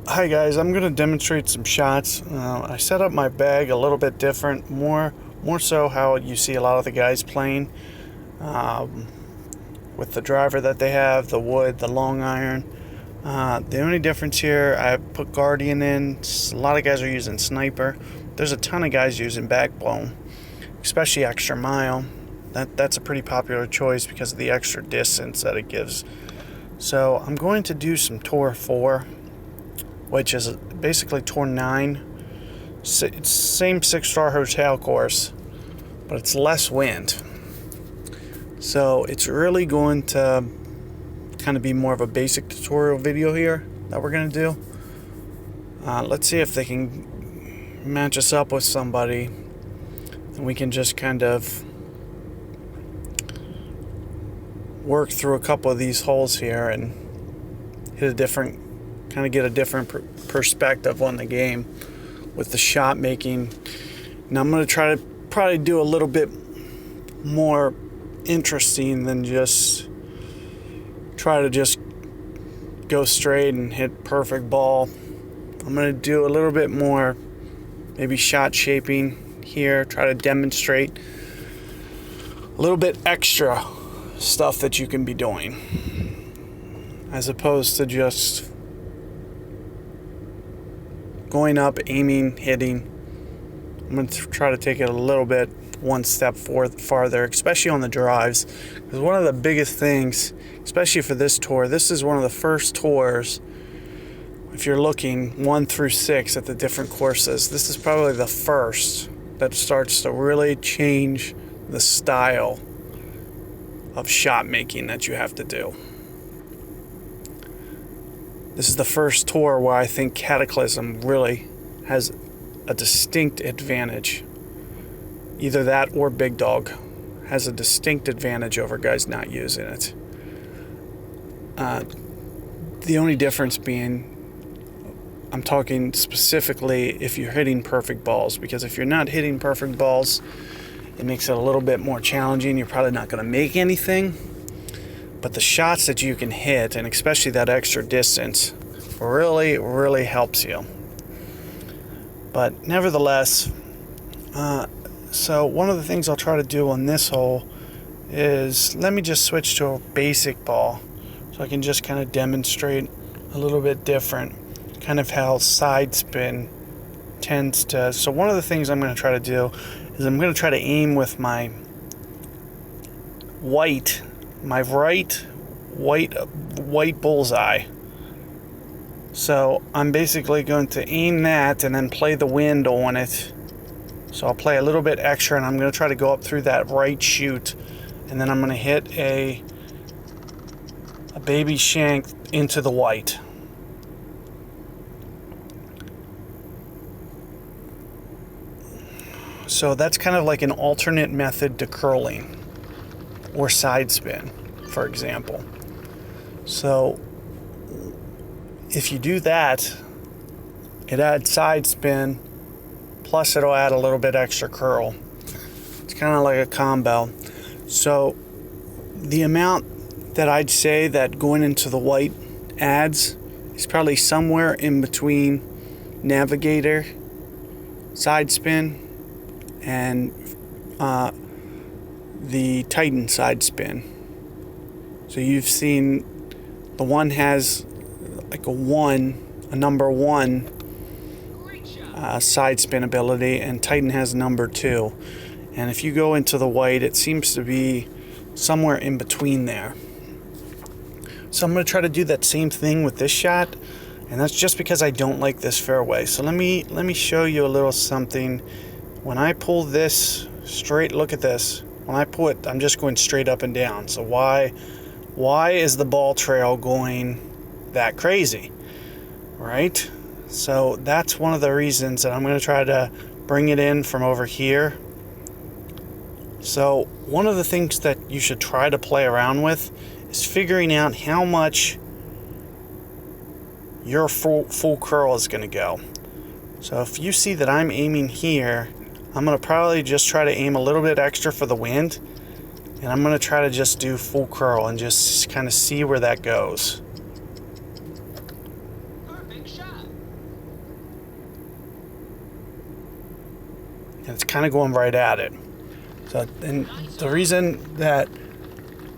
Hi guys, I'm going to demonstrate some shots. I set up my bag a little bit different, more so how you see a lot of the guys playing, with the driver that they have, the wood, the long iron. The only difference here, I put Guardian in. A lot of guys are using Sniper. There's a ton of guys using Backbone, especially extra mile. That's a pretty popular choice because of the extra distance that it gives. So I'm going to do some Tour 4, which is basically Tour 9. It's same 6-star hotel course, but it's less wind. So it's really going to kind of be more of a basic tutorial video here that we're going to do. Let's see if they can match us up with somebody, and we can just kind of work through a couple of these holes here and hit a different, kind of get a different perspective on the game with the shot making. Now I'm going to try to probably do a little bit more interesting than just try to just go straight and hit perfect ball. I'm going to do a little bit more maybe shot shaping here, try to demonstrate a little bit extra stuff that you can be doing as opposed to just going up, aiming, hitting. I'm going to try to take it a little bit one step farther, especially on the drives, because one of the biggest things, especially for this tour, this is one of the first tours, if you're looking 1 through 6 at the different courses, this is probably the first that starts to really change the style of shot making that you have to do. This is the first tour where I think Cataclysm really has a distinct advantage. Either that or Big Dog has a distinct advantage over guys not using it. The only difference being, I'm talking specifically if you're hitting perfect balls, because if you're not hitting perfect balls, it makes it a little bit more challenging. You're probably not going to make anything. But the shots that you can hit, and especially that extra distance, really helps you. But nevertheless, so one of the things I'll try to do on this hole is, let me just switch to a basic ball so I can just kind of demonstrate a little bit different, kind of how side spin tends to. So one of the things I'm going to try to do is I'm going to try to aim with my right white bullseye. So I'm basically going to aim that and then play the wind on it. So I'll play a little bit extra, and I'm going to try to go up through that right chute, and then I'm going to hit a baby shank into the white. So that's kind of like an alternate method to curling or side spin, for example. So if you do that, it adds side spin, plus it'll add a little bit extra curl. It's kind of like a combo. So the amount that I'd say that going into the white adds is probably somewhere in between Navigator, side spin, and the Titan side spin. So you've seen the one has like a number 1 side spin ability, and Titan has number 2. And if you go into the white, it seems to be somewhere in between there. So I'm going to try to do that same thing with this shot, and that's just because I don't like this fairway. So let me show you a little something. When I pull this straight, look at this. When I pull it, I'm just going straight up and down. So why is the ball trail going that crazy, right? So that's one of the reasons that I'm going to try to bring it in from over here. So one of the things that you should try to play around with is figuring out how much your full curl is going to go. So if you see that I'm aiming here, I'm going to probably just try to aim a little bit extra for the wind, and I'm going to try to just do full curl and just kind of see where that goes. And it's kind of going right at it. So, and the reason that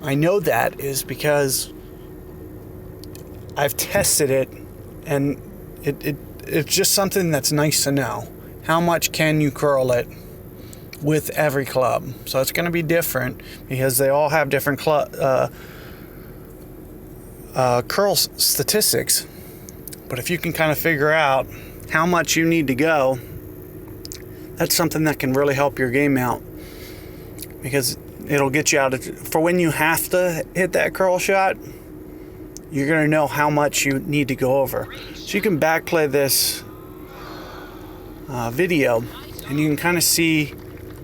I know that is because I've tested it, and it's just something that's nice to know. How much can you curl it with every club? So it's going to be different because they all have different curl statistics. But if you can kind of figure out how much you need to go, that's something that can really help your game out, because it'll get you out of, for when you have to hit that curl shot, you're going to know how much you need to go over. So you can backplay this video, and you can kind of see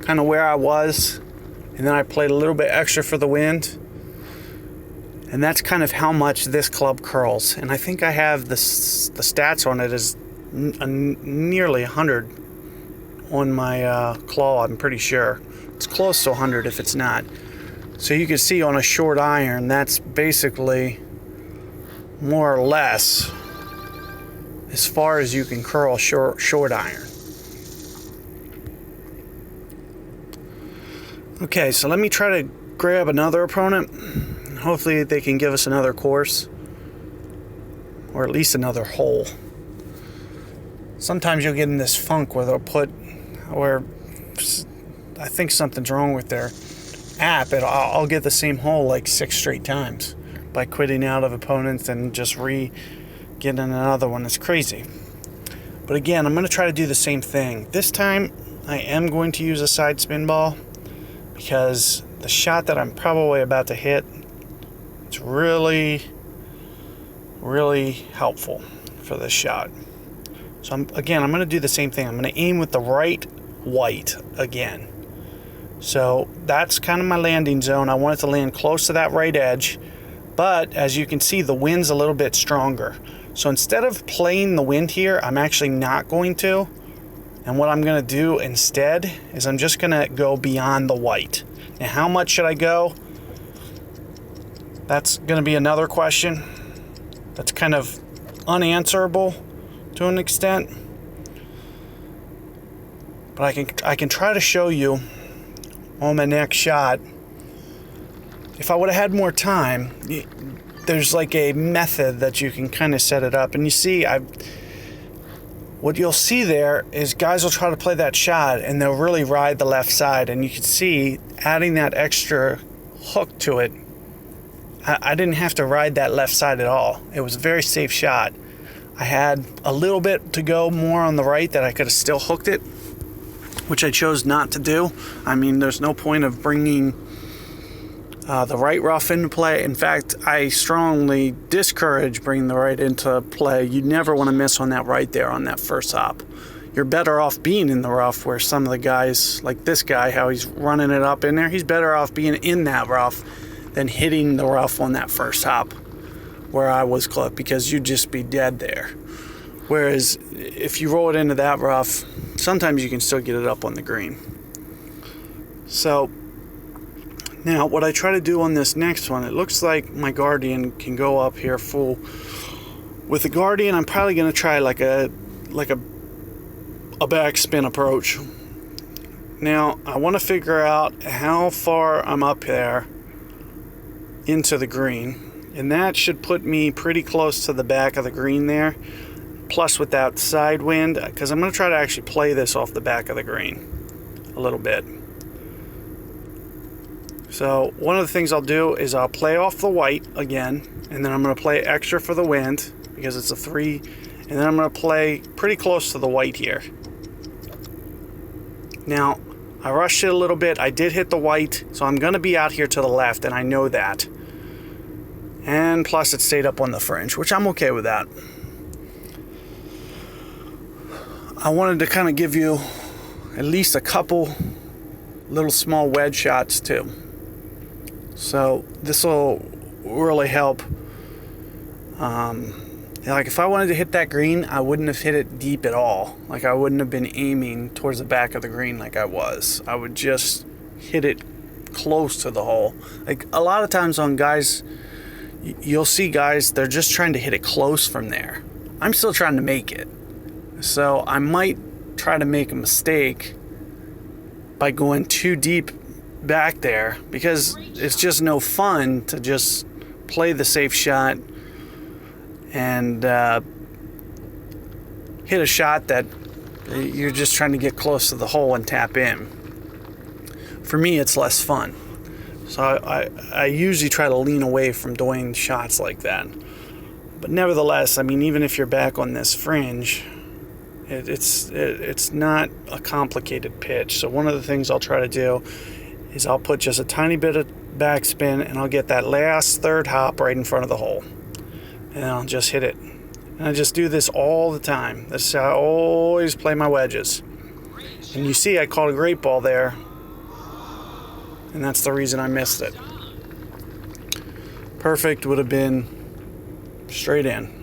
kind of where I was, and then I played a little bit extra for the wind, and that's kind of how much this club curls. And I think I have the stats on it as nearly 100 on my claw. I'm pretty sure it's close to 100 if it's not. So you can see on a short iron, that's basically more or less as far as you can curl short iron. Okay, so let me try to grab another opponent. Hopefully they can give us another course, or at least another hole. Sometimes you'll get in this funk where they'll put, where I think something's wrong with their app, and I'll get the same hole like 6 straight times by quitting out of opponents and just getting another one. It's crazy. But again, I'm going to try to do the same thing. This time I am going to use a side spin ball, because the shot that I'm probably about to hit, it's really, really helpful for this shot. So I'm going to do the same thing. I'm going to aim with the right white again. So that's kind of my landing zone. I want it to land close to that right edge, but as you can see, the wind's a little bit stronger. So instead of playing the wind here, I'm actually not going to. And what I'm going to do instead is I'm just going to go beyond the white. Now, how much should I go? That's going to be another question that's kind of unanswerable to an extent. But I can try to show you on my next shot. If I would have had more time, there's like a method that you can kind of set it up. And you see, what you'll see there is guys will try to play that shot and they'll really ride the left side. And you can see adding that extra hook to it, I didn't have to ride that left side at all. It was a very safe shot. I had a little bit to go more on the right that I could have still hooked it, which I chose not to do. I mean, there's no point of bringing the right rough into play. In fact, I strongly discourage bringing the right into play. You never want to miss on that right there on that first hop. You're better off being in the rough, where some of the guys, like this guy, how he's running it up in there, he's better off being in that rough than hitting the rough on that first hop where I was clipped, because you'd just be dead there. Whereas if you roll it into that rough, sometimes you can still get it up on the green. So now what I try to do on this next one, it looks like my Guardian can go up here full. With the Guardian, I'm probably going to try like a backspin approach. Now I want to figure out how far I'm up there into the green, and that should put me pretty close to the back of the green there. Plus with that side wind, because I'm going to try to actually play this off the back of the green a little bit. So one of the things I'll do is I'll play off the white again, and then I'm going to play extra for the wind because it's a 3, and then I'm going to play pretty close to the white here. Now I rushed it a little bit. I did hit the white, so I'm going to be out here to the left, and I know that. And plus it stayed up on the fringe, which I'm okay with that. I wanted to kind of give you at least a couple little small wedge shots too. So this will really help. Like if I wanted to hit that green, I wouldn't have hit it deep at all. Like I wouldn't have been aiming towards the back of the green like I was. I would just hit it close to the hole. Like a lot of times on guys, you'll see guys, they're just trying to hit it close from there. I'm still trying to make it. So I might try to make a mistake by going too deep back there, because it's just no fun to just play the safe shot and hit a shot that you're just trying to get close to the hole and tap in. For me, it's less fun. So I usually try to lean away from doing shots like that. But nevertheless, I mean, even if you're back on this fringe, it's not a complicated pitch. So one of the things I'll try to do is I'll put just a tiny bit of backspin, and I'll get that last third hop right in front of the hole, and I'll just hit it. And I just do this all the time. This is how I always play my wedges. And you see I caught a great ball there, and that's the reason I missed it. Perfect would have been straight in.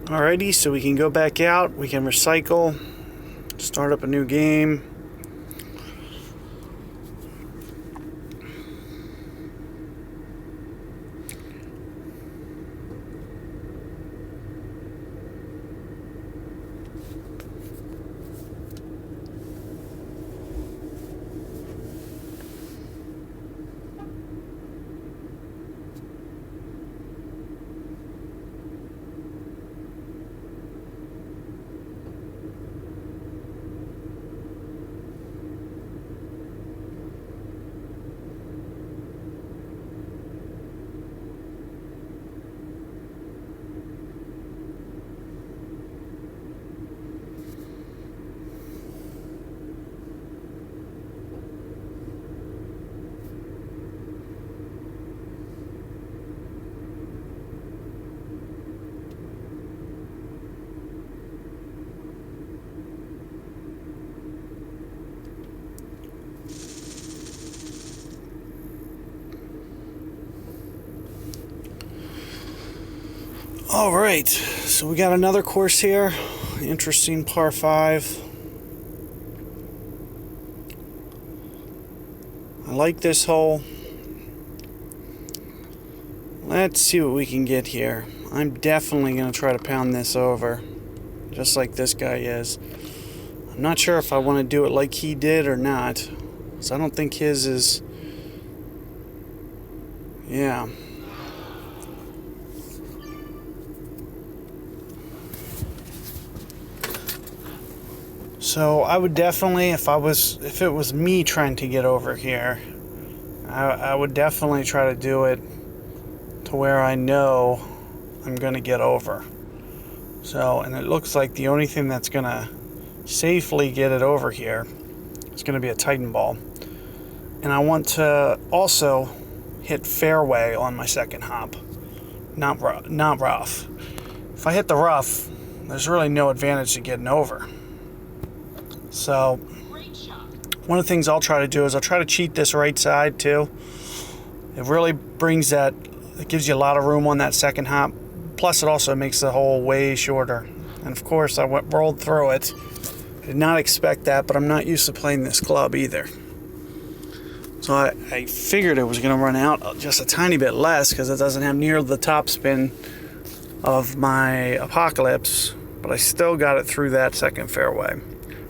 Alrighty, so we can go back out, we can recycle, start up a new game. All right, so we got another course here. Interesting par 5. I like this hole. Let's see what we can get here. I'm definitely going to try to pound this over, just like this guy is. I'm not sure if I want to do it like he did or not, because I don't think his is... Yeah. So I would definitely, if it was me trying to get over here, I would definitely try to do it to where I know I'm going to get over. So, and it looks like the only thing that's going to safely get it over here is going to be a Titan ball. And I want to also hit fairway on my second hop, not rough. If I hit the rough, there's really no advantage to getting over. So one of the things I'll try to do is I'll try to cheat this right side too. It really brings that, it gives you a lot of room on that second hop. Plus it also makes the hole way shorter. And of course I rolled through it. I did not expect that, but I'm not used to playing this club either. So I figured it was going to run out just a tiny bit less because it doesn't have near the top spin of my Apocalypse, but I still got it through that second fairway.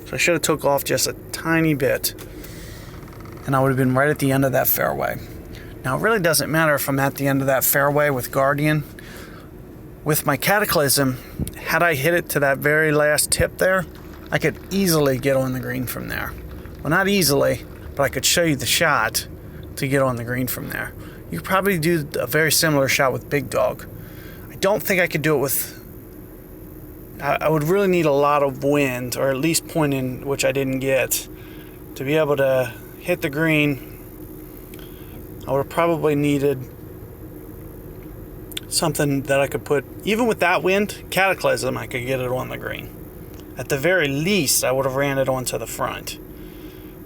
So I should have took off just a tiny bit, and I would have been right at the end of that fairway. Now, it really doesn't matter if I'm at the end of that fairway with Guardian. With my Cataclysm, had I hit it to that very last tip there, I could easily get on the green from there. Well, not easily, but I could show you the shot to get on the green from there. You could probably do a very similar shot with Big Dog. I don't think I could do it with... I would really need a lot of wind, or at least point in, which I didn't get, to be able to hit the green, I would have probably needed something that I could put, even with that wind, Cataclysm, I could get it on the green. At the very least, I would have ran it onto the front,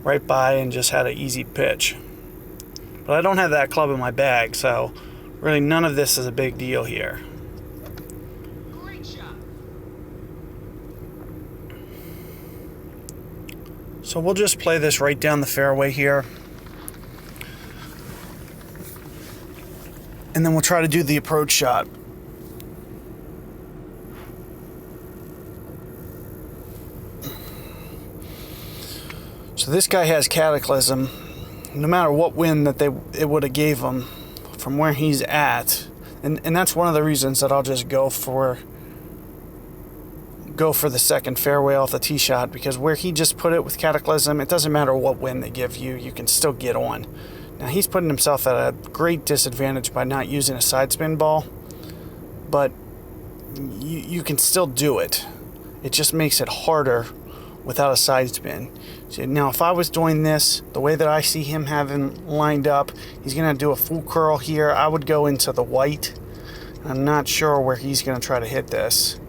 right by, and just had an easy pitch. But I don't have that club in my bag, so really none of this is a big deal here. Great shot. So we'll just play this right down the fairway here. And then we'll try to do the approach shot. So this guy has Cataclysm. No matter what wind that it would have gave him from where he's at. And that's one of the reasons that I'll just go for the second fairway off the tee shot, because where he just put it with Cataclysm, it doesn't matter what wind they give you, you can still get on. Now he's putting himself at a great disadvantage by not using a side spin ball, but you can still do it. It just makes it harder without a side spin. So now if I was doing this the way that I see him having lined up, he's going to do a full curl here. I would go into the white. I'm not sure where he's going to try to hit this.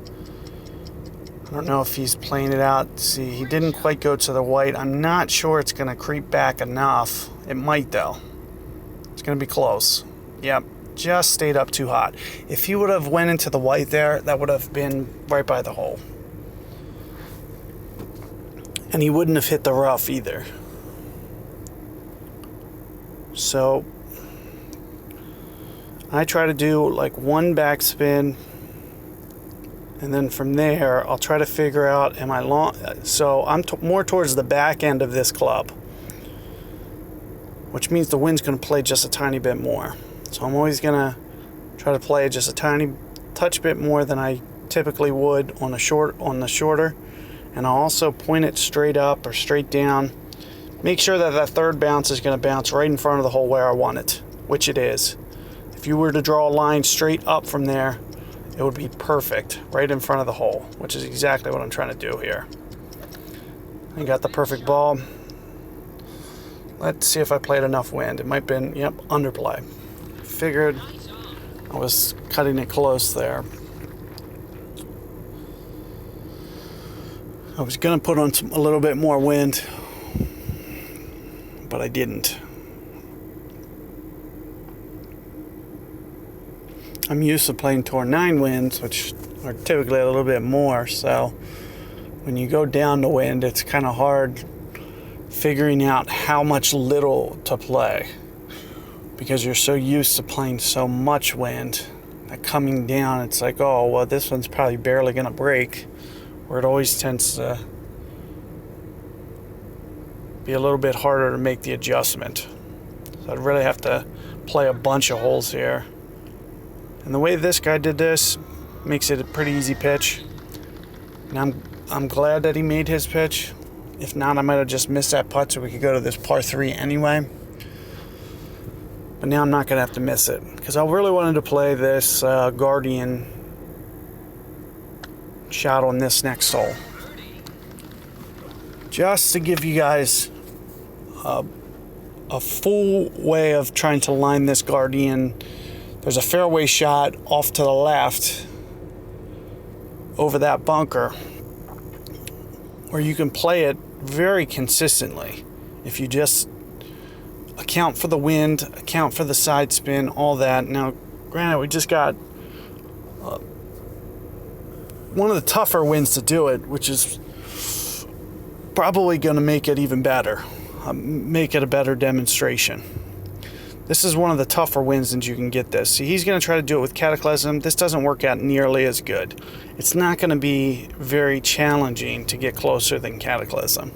I don't know if he's playing it out. See, he didn't quite go to the white. I'm not sure it's going to creep back enough. It might, though. It's going to be close. Yep, just stayed up too hot. If he would have went into the white there, that would have been right by the hole. And he wouldn't have hit the rough either. So I try to do like one backspin, and then from there I'll try to figure out, am I long? So I'm more towards the back end of this club, which means the wind's going to play just a tiny bit more. So I'm always going to try to play just a tiny touch bit more than I typically would on the shorter. And I'll also point it straight up or straight down. Make sure that that third bounce is going to bounce right in front of the hole where I want it, which it is. If you were to draw a line straight up from there, it would be perfect, right in front of the hole, which is exactly what I'm trying to do here. I got the perfect ball. Let's see if I played enough wind. It might have been, yep, underplay. Figured I was cutting it close there. I was going to put on a little bit more wind, but I didn't. I'm used to playing Tour 9 winds, which are typically a little bit more, so when you go down the wind, it's kind of hard figuring out how much little to play, because you're so used to playing so much wind that coming down, it's like, oh, well, this one's probably barely going to break, where it always tends to be a little bit harder to make the adjustment. So I'd really have to play a bunch of holes here. And the way this guy did this makes it a pretty easy pitch. And I'm glad that he made his pitch. If not, I might have just missed that putt so we could go to this par 3 anyway. But now I'm not going to have to miss it, because I really wanted to play this Guardian shot on this next hole, just to give you guys a full way of trying to line this Guardian. There's a fairway shot off to the left over that bunker where you can play it very consistently if you just account for the wind, account for the side spin, all that. Now granted, we just got one of the tougher winds to do it, which is probably going to make it even better, make it a better demonstration. This is one of the tougher winds that you can get this. See, he's going to try to do it with Cataclysm. This doesn't work out nearly as good. It's not going to be very challenging to get closer than Cataclysm.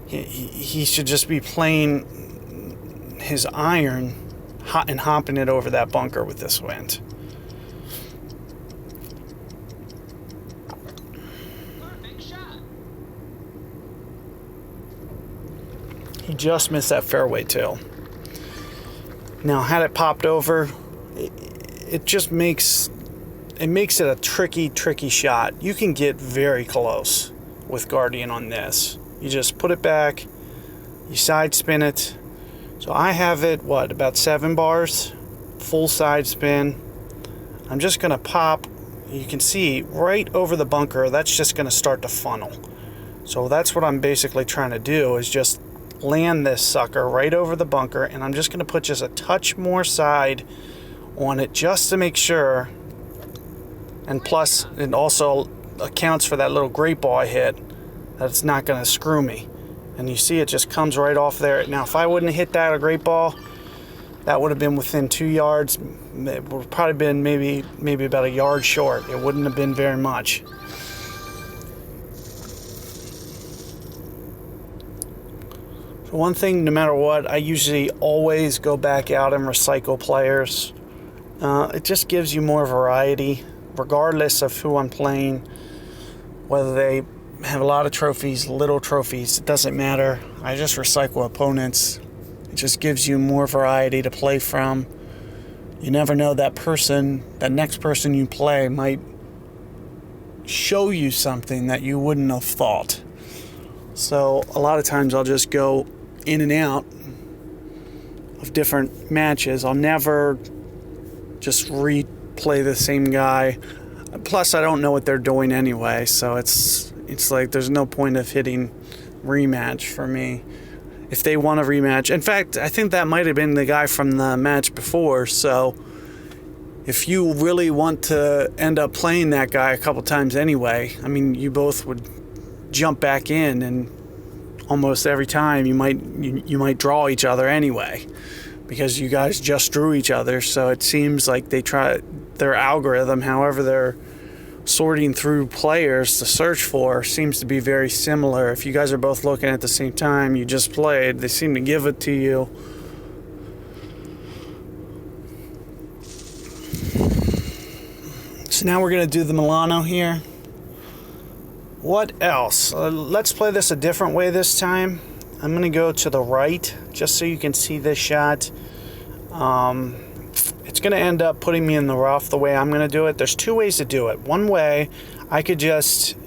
He should just be playing his iron and hopping it over that bunker with this wind. He just missed that fairway too. Now, had it popped over, it just makes it a tricky shot. You can get very close with Guardian on this. You just put it back, You side spin it. So I have it, about 7 bars, full side spin. I'm just going to pop, you can see right over the bunker, that's just going to start to funnel. So that's what I'm basically trying to do, is just land this sucker right over the bunker, and I'm just going to put just a touch more side on it just to make sure. And plus, it also accounts for that little great ball I hit, that it's not going to screw me. And you see it just comes right off there. Now, if I wouldn't have hit that a great ball, that would have been within 2 yards. It would have probably been maybe about a yard short. It wouldn't have been very much. So one thing, no matter what, I usually always go back out and recycle players. It just gives you more variety, regardless of who I'm playing, whether they have a lot of trophies, little trophies, it doesn't matter. I just recycle opponents. It just gives you more variety to play from. You never know, that next person you play might show you something that you wouldn't have thought. So a lot of times I'll just go in and out of different matches. I'll never just replay the same guy. Plus, I don't know what they're doing anyway, so it's like there's no point of hitting rematch for me. If they want a rematch, in fact, I think that might have been the guy from the match before, so if you really want to end up playing that guy a couple times anyway, I mean, you both would jump back in, and almost every time you might draw each other anyway, because you guys just drew each other. So it seems like they try their algorithm, however they're sorting through players to search for, seems to be very similar. If you guys are both looking at the same time, you just played, they seem to give it to you. So now we're going to do the Milano here. What else? Let's play this a different way this time. I'm going to go to the right just so you can see this shot. It's going to end up putting me in the rough the way I'm going to do it. There's 2 ways to do it. One way, I could just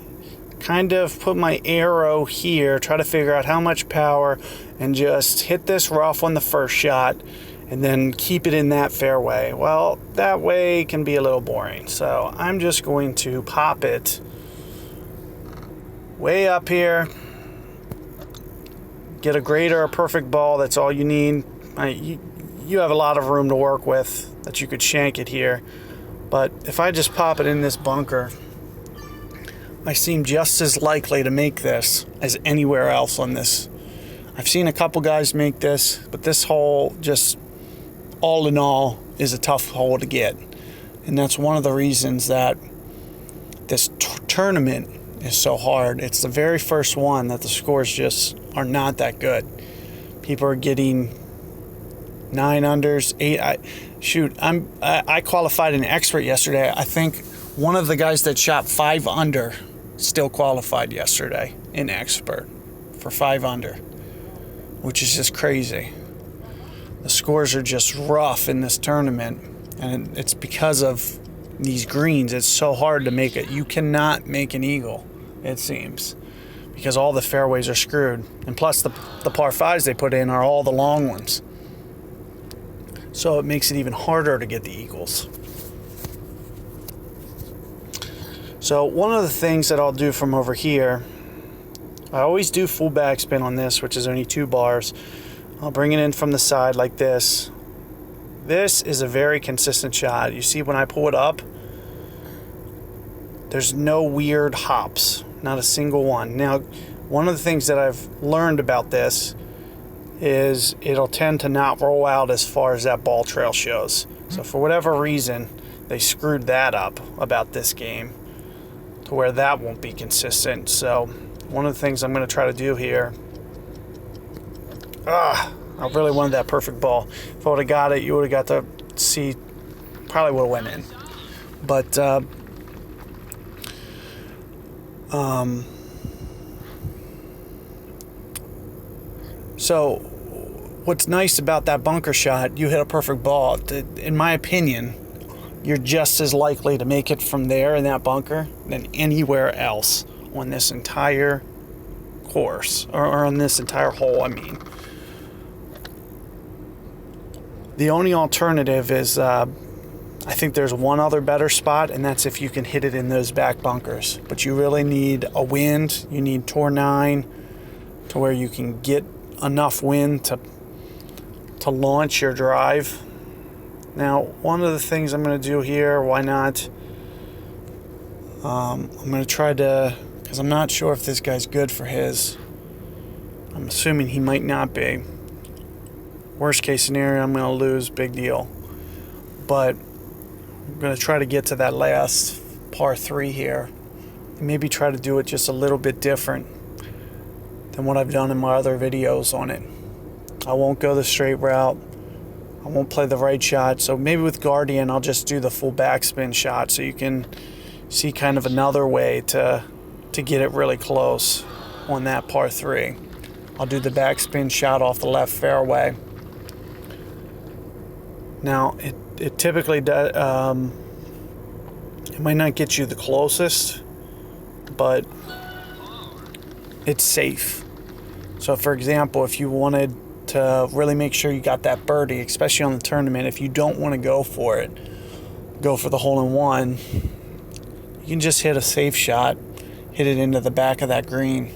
kind of put my arrow here, try to figure out how much power, and just hit this rough on the first shot, and then keep it in that fairway. Well, that way can be a little boring. So I'm just going to pop it way up here, get a great or a perfect ball. That's all you need. You have a lot of room to work with that you could shank it here. But if I just pop it in this bunker, I seem just as likely to make this as anywhere else on this. I've seen a couple guys make this, but this hole, just all in all, is a tough hole to get. And that's one of the reasons that this tournament is so hard. It's the very first one that the scores just are not that good. People are getting 9 unders, 8. I qualified an expert yesterday. I think one of the guys that shot 5 under still qualified yesterday in expert for 5 under, which is just crazy. The scores are just rough in this tournament, and it's because of these greens. It's so hard to make it. You cannot make an eagle, it seems, because all the fairways are screwed. And plus the par 5s they put in are all the long ones. So it makes it even harder to get the eagles. So one of the things that I'll do from over here, I always do full backspin on this, which is only 2 bars. I'll bring it in from the side like this. This is a very consistent shot. You see when I pull it up, there's no weird hops, not a single one. Now, one of the things that I've learned about this is it'll tend to not roll out as far as that ball trail shows. So for whatever reason, they screwed that up about this game to where that won't be consistent. So one of the things I'm going to try to do here, I really wanted that perfect ball. If I would have got it, you would have got to see, probably would have went in. But so what's nice about that bunker shot, you hit a perfect ball. In my opinion, you're just as likely to make it from there in that bunker than anywhere else on this entire course, or on this entire hole, I mean. The only alternative is, I think there's one other better spot, and that's if you can hit it in those back bunkers. But you really need a wind. You need Tour 9 to where you can get enough wind to launch your drive. Now, one of the things I'm going to do here, why not? I'm going to try to, because I'm not sure if this guy's good for his. I'm assuming he might not be. Worst case scenario, I'm going to lose, big deal. But I'm going to try to get to that last par 3 here. And maybe try to do it just a little bit different than what I've done in my other videos on it. I won't go the straight route. I won't play the right shot. So maybe with Guardian, I'll just do the full backspin shot so you can see kind of another way to get it really close on that par 3. I'll do the backspin shot off the left fairway. Now, it typically does, it might not get you the closest, but it's safe. So for example, if you wanted to really make sure you got that birdie, especially on the tournament, if you don't want to go for it, go for the hole-in-one, you can just hit a safe shot, hit it into the back of that green,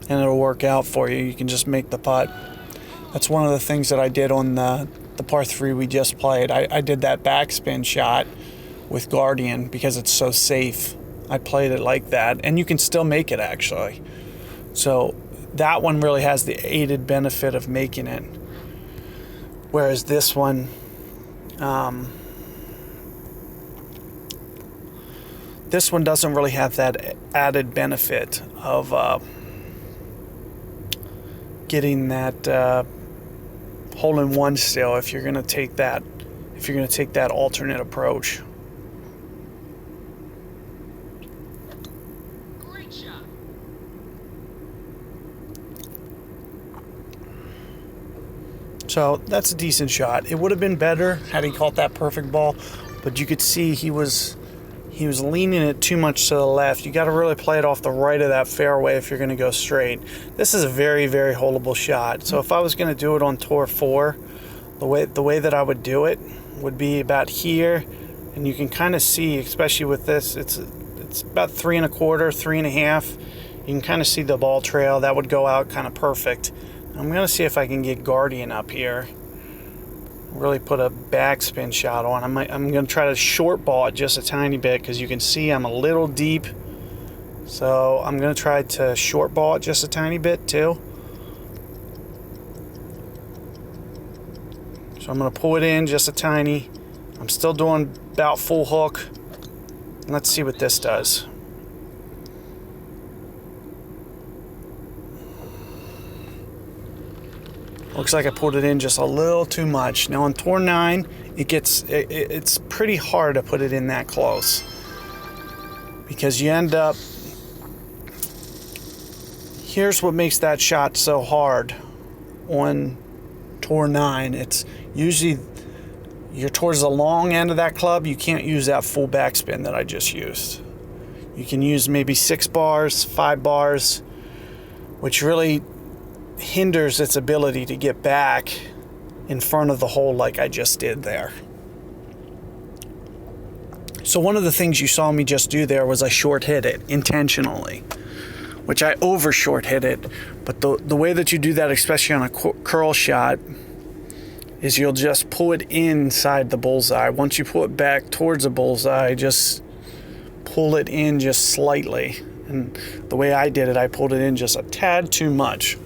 and it'll work out for you. You can just make the putt. That's one of the things that I did on the par 3 we just played. I did that backspin shot with Guardian because it's so safe. I played it like that, and you can still make it actually. So that one really has the added benefit of making it. Whereas this one, doesn't really have that added benefit of getting that hole-in-one still if you're going to take that alternate approach. Great shot. So that's a decent shot. It would have been better had he caught that perfect ball, but you could see he was leaning it too much to the left. You got to really play it off the right of that fairway if you're going to go straight. This is a very, very holeable shot. So if I was going to do it on Tour 4, the way that I would do it would be about here, and you can kind of see, especially with this, it's about 3 1/4, 3 1/2. You can kind of see the ball trail. That would go out kind of perfect. I'm going to see if I can get Guardian up here. Really put a backspin shot on. I'm going to try to short ball it just a tiny bit because you can see I'm a little deep. So I'm going to try to short ball it just a tiny bit too. So I'm going to pull it in just a tiny. I'm still doing about full hook. Let's see what this does. Looks like I pulled it in just a little too much. Now on Tour 9, it's pretty hard to put it in that close because you end up. Here's what makes that shot so hard on Tour 9. It's usually you're towards the long end of that club. You can't use that full backspin that I just used. You can use maybe 6 bars, 5 bars, which really hinders its ability to get back in front of the hole like I just did there. So one of the things you saw me just do there was I short hit it intentionally, which I over short hit it. But the way that you do that, especially on a curl shot, is you'll just pull it inside the bullseye. Once you pull it back towards the bullseye, just pull it in just slightly. And the way I did it, I pulled it in just a tad too much.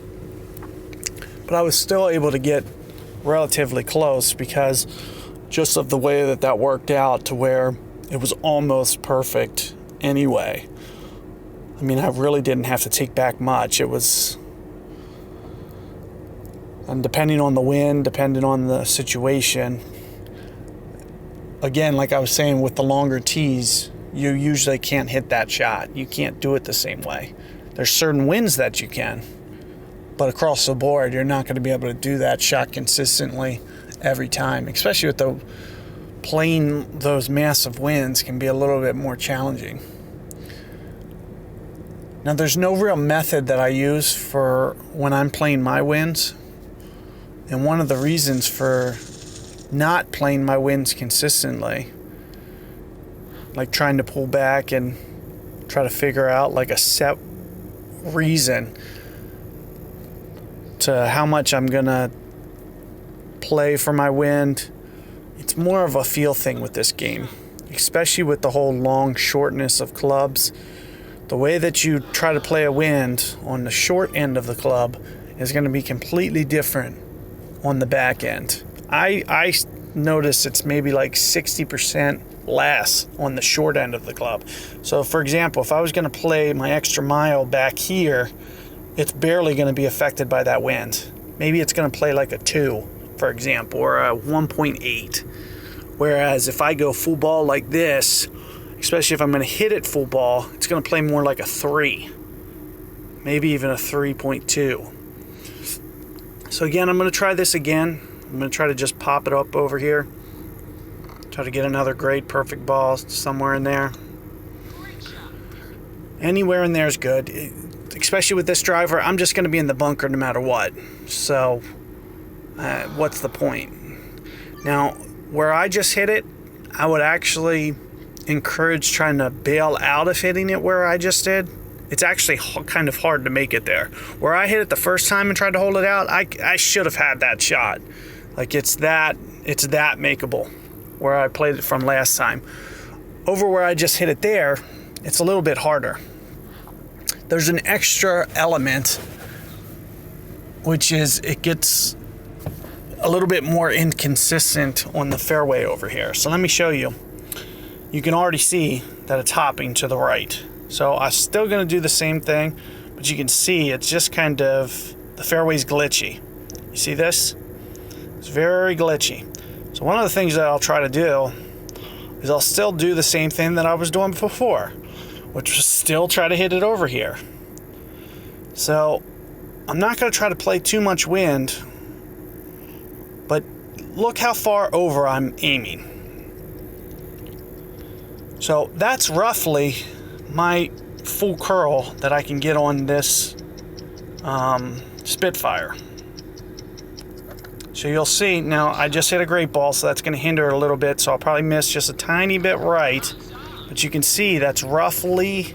But I was still able to get relatively close because just of the way that worked out to where it was almost perfect anyway. I mean, I really didn't have to take back much. It was, and depending on the wind, depending on the situation, again, like I was saying with the longer tees, you usually can't hit that shot. You can't do it the same way. There's certain winds that you can. But across the board, you're not going to be able to do that shot consistently every time, especially with the playing those massive winds can be a little bit more challenging. Now, there's no real method that I use for when I'm playing my winds. And one of the reasons for not playing my winds consistently, like trying to pull back and try to figure out like a set reason to how much I'm going to play for my wind, it's more of a feel thing with this game, especially with the whole long shortness of clubs. The way that you try to play a wind on the short end of the club is going to be completely different on the back end. I notice it's maybe like 60% less on the short end of the club. So for example, if I was going to play my extra mile back here, it's barely going to be affected by that wind. Maybe it's going to play like a 2, for example, or a 1.8. Whereas if I go full ball like this, especially if I'm going to hit it full ball, it's going to play more like a 3, maybe even a 3.2. So again, I'm going to try this again. I'm going to try to just pop it up over here. Try to get another great perfect ball somewhere in there. Anywhere in there is good. Especially with this driver, I'm just going to be in the bunker no matter what. So what's the point? Now, where I just hit it, I would actually encourage trying to bail out of hitting it where I just did. It's actually kind of hard to make it there. Where I hit it the first time and tried to hold it out, I should have had that shot. Like it's that makeable where I played it from last time. Over where I just hit it there, it's a little bit harder. There's an extra element, which is it gets a little bit more inconsistent on the fairway over here. So let me show you. You can already see that it's hopping to the right. So I'm still going to do the same thing, but you can see it's just kind of, the fairway's glitchy. You see this? It's very glitchy. So one of the things that I'll try to do is I'll still do the same thing that I was doing before, which was still try to hit it over here. So I'm not going to try to play too much wind, but look how far over I'm aiming. So that's roughly my full curl that I can get on this Spitfire. So you'll see now I just hit a great ball, so that's going to hinder it a little bit, so I'll probably miss just a tiny bit right, but you can see that's roughly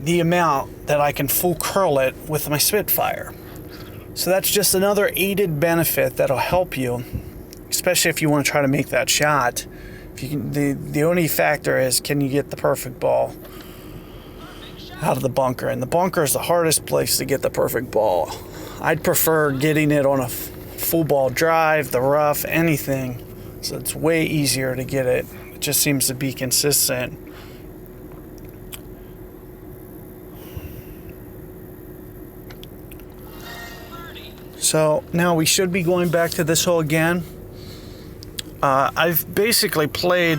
the amount that I can full curl it with my Spitfire. So that's just another aided benefit that'll help you, especially if you want to try to make that shot. If you can, the only factor is, can you get the perfect ball out of the bunker? And the bunker is the hardest place to get the perfect ball. I'd prefer getting it on a full ball drive, the rough, anything. So it's way easier to get it. It just seems to be consistent. So now we should be going back to this hole again. I've basically played,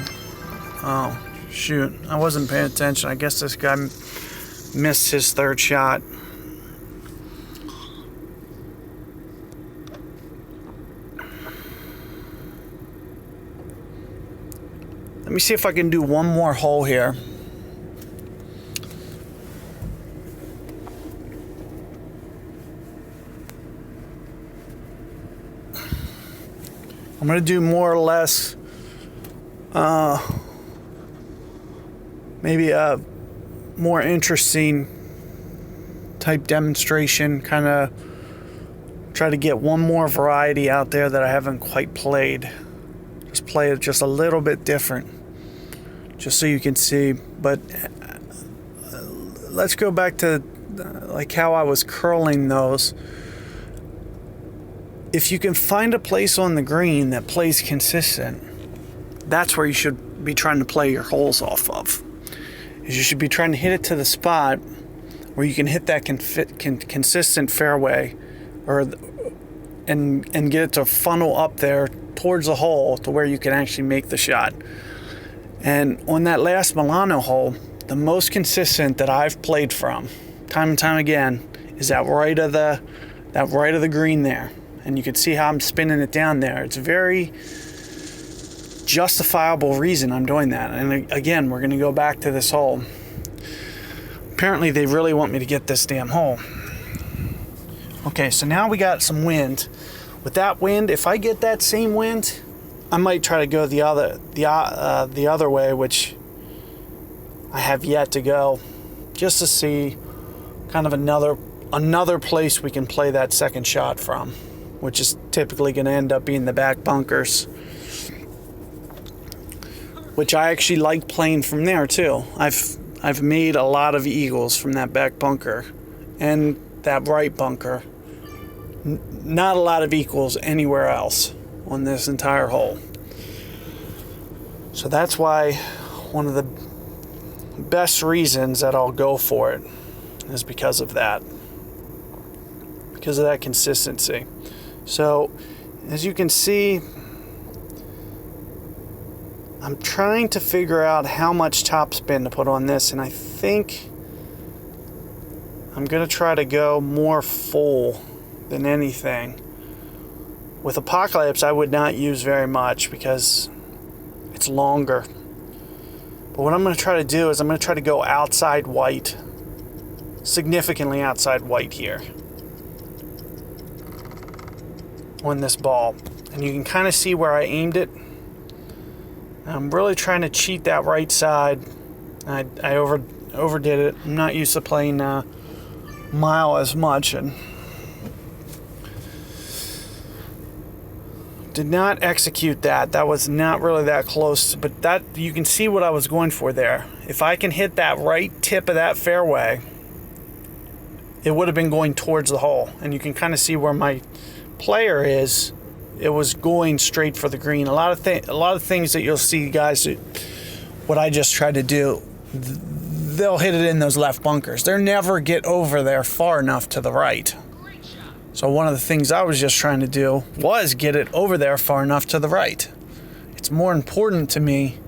oh shoot, I wasn't paying attention. I guess this guy missed his third shot. Let me see if I can do one more hole here. I'm going to do more or less maybe a more interesting type demonstration, kind of try to get one more variety out there that I haven't quite played. Just play it just a little bit different, just so you can see. But let's go back to like how I was curling those. If you can find a place on the green that plays consistent, that's where you should be trying to play your holes off of. Is you should be trying to hit it to the spot where you can hit that consistent fairway, and get it to funnel up there towards the hole to where you can actually make the shot. And on that last Milano hole, the most consistent that I've played from, time and time again, is that right of the green there. And you can see how I'm spinning it down there. It's a very justifiable reason I'm doing that. And again, we're going to go back to this hole. apparently they really want me to get this damn hole. Okay, so now we got some wind. With that wind, if I get that same wind, I might try to go the other way, which I have yet to go, just to see kind of another place we can play that second shot from, which is typically going to end up being the back bunkers, which I actually like playing from there too. I've made a lot of eagles from that back bunker and that right bunker. Not a lot of equals anywhere else on this entire hole. So that's why one of the best reasons that I'll go for it is because of that. Because of that consistency. So as you can see, I'm trying to figure out how much topspin to put on this, and I think I'm going to try to go more full than anything. With Apocalypse, I would not use very much because it's longer. But what I'm going to try to do is I'm going to try to go outside white, significantly outside white here on this ball. And you can kind of see where I aimed it. I'm really trying to cheat that right side. I overdid it. I'm not used to playing mile as much, and did not execute that. That was not really that close, but that you can see what I was going for there. If I can hit that right tip of that fairway, it would have been going towards the hole, and you can kind of see where my player is. It was going straight for the green. A lot of things that you'll see, guys, what I just tried to do, they'll hit it in those left bunkers. They'll never get over there far enough to the right. So one of the things I was just trying to do was get it over there far enough to the right. It's more important to me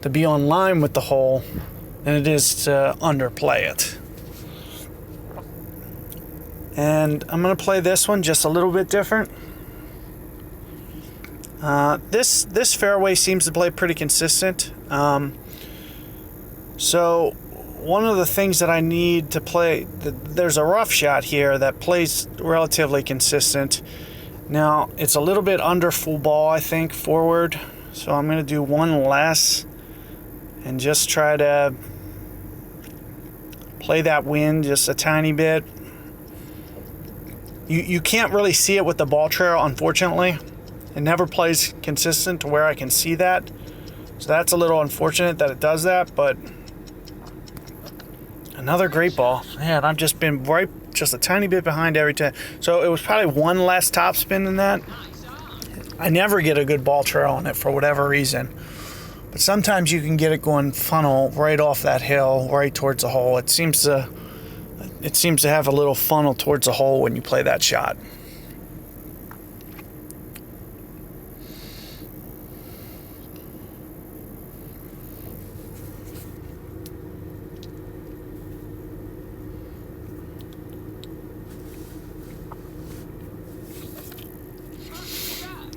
to be on line with the hole than it is to underplay it. And I'm going to play this one just a little bit different. This fairway seems to play pretty consistent. So one of the things that I need to play, there's a rough shot here that plays relatively consistent. Now, it's a little bit under full ball, I think, forward. So I'm going to do one less and just try to play that wind just a tiny bit. You can't really see it with the ball trail, unfortunately. It never plays consistent to where I can see that. So that's a little unfortunate that it does that, but another great ball. Man, I've just been right just a tiny bit behind every time. So it was probably one less topspin than that. I never get a good ball trail on it for whatever reason. But sometimes you can get it going funnel right off that hill, right towards the hole. It seems to have a little funnel towards the hole when you play that shot.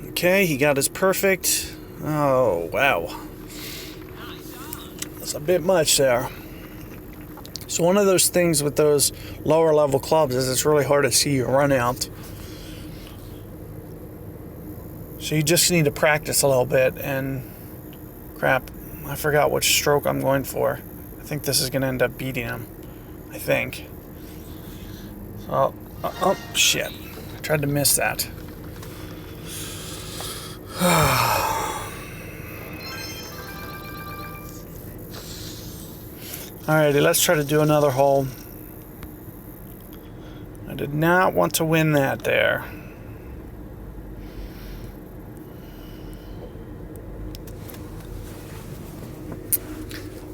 Okay, he got his perfect. Oh, wow. That's a bit much there. So one of those things with those lower level clubs is it's really hard to see your run out. So you just need to practice a little bit. And crap, I forgot which stroke I'm going for. I think this is going to end up beating him. I think. So, oh, shit. I tried to miss that. Alrighty, let's try to do another hole. I did not want to win that there.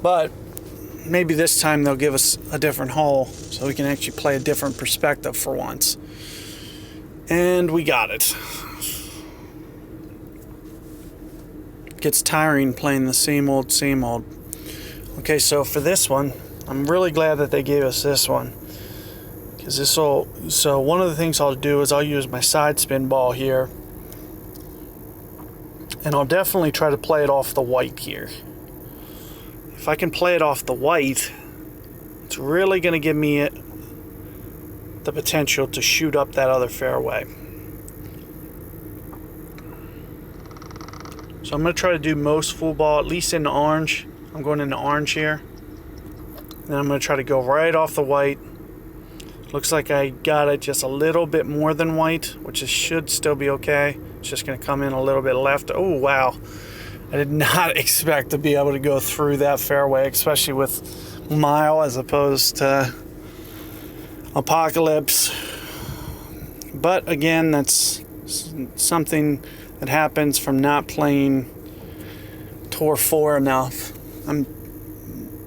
But maybe this time they'll give us a different hole so we can actually play a different perspective for once. And we got it. Gets tiring playing the same old, same old. Okay, so for this one, I'm really glad that they gave us this one. Because so one of the things I'll do is I'll use my side spin ball here. And I'll definitely try to play it off the white here. If I can play it off the white, It's really going to give me the potential to shoot up that other fairway. So I'm going to try to do most full ball, at least in the orange. I'm going in the orange here. Then I'm going to try to go right off the white. Looks like I got it just a little bit more than white, which should still be okay. It's just going to come in a little bit left. Oh, wow. I did not expect to be able to go through that fairway, especially with Mile as opposed to Apocalypse. But again, that's something that happens from not playing Tour 4 enough.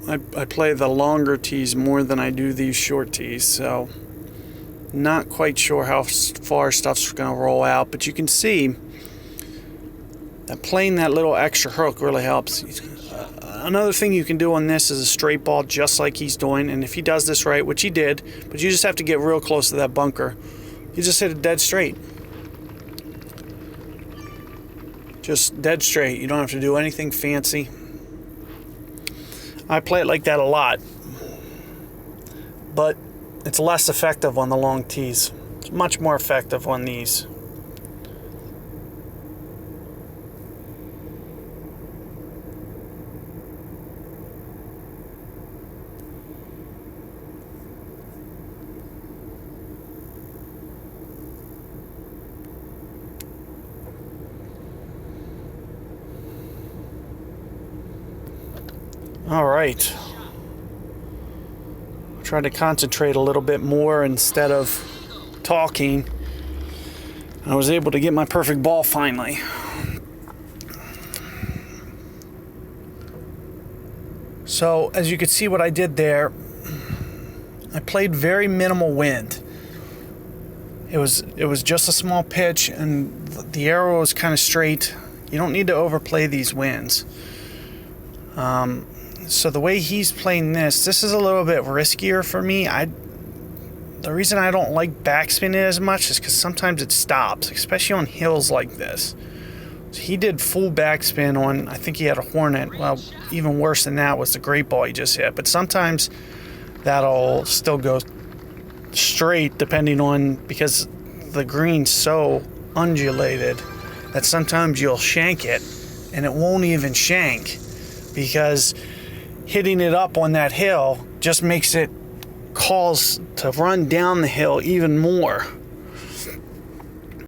I play the longer tees more than I do these short tees, so not quite sure how far stuff's going to roll out, but you can see that playing that little extra hook really helps. Another thing you can do on this is a straight ball just like he's doing, and if he does this right, which he did, but you just have to get real close to that bunker. You just hit it dead straight. Just dead straight. You don't have to do anything fancy. I play it like that a lot, but it's less effective on the long tees. It's much more effective on these. All right. Try to concentrate a little bit more instead of talking. I was able to get my perfect ball finally. So as you can see what I did there, I played very minimal wind. It was just a small pitch and the arrow was kind of straight. You don't need to overplay these winds. So the way he's playing this is a little bit riskier for me. The reason I don't like backspinning as much is because sometimes it stops, especially on hills like this. So he did full backspin on, I think he had a Hornet. Well, even worse than that was the great ball he just hit. But sometimes that'll still go straight depending on, because the green's so undulated that sometimes you'll shank it and it won't even shank, because hitting it up on that hill just makes it calls to run down the hill even more.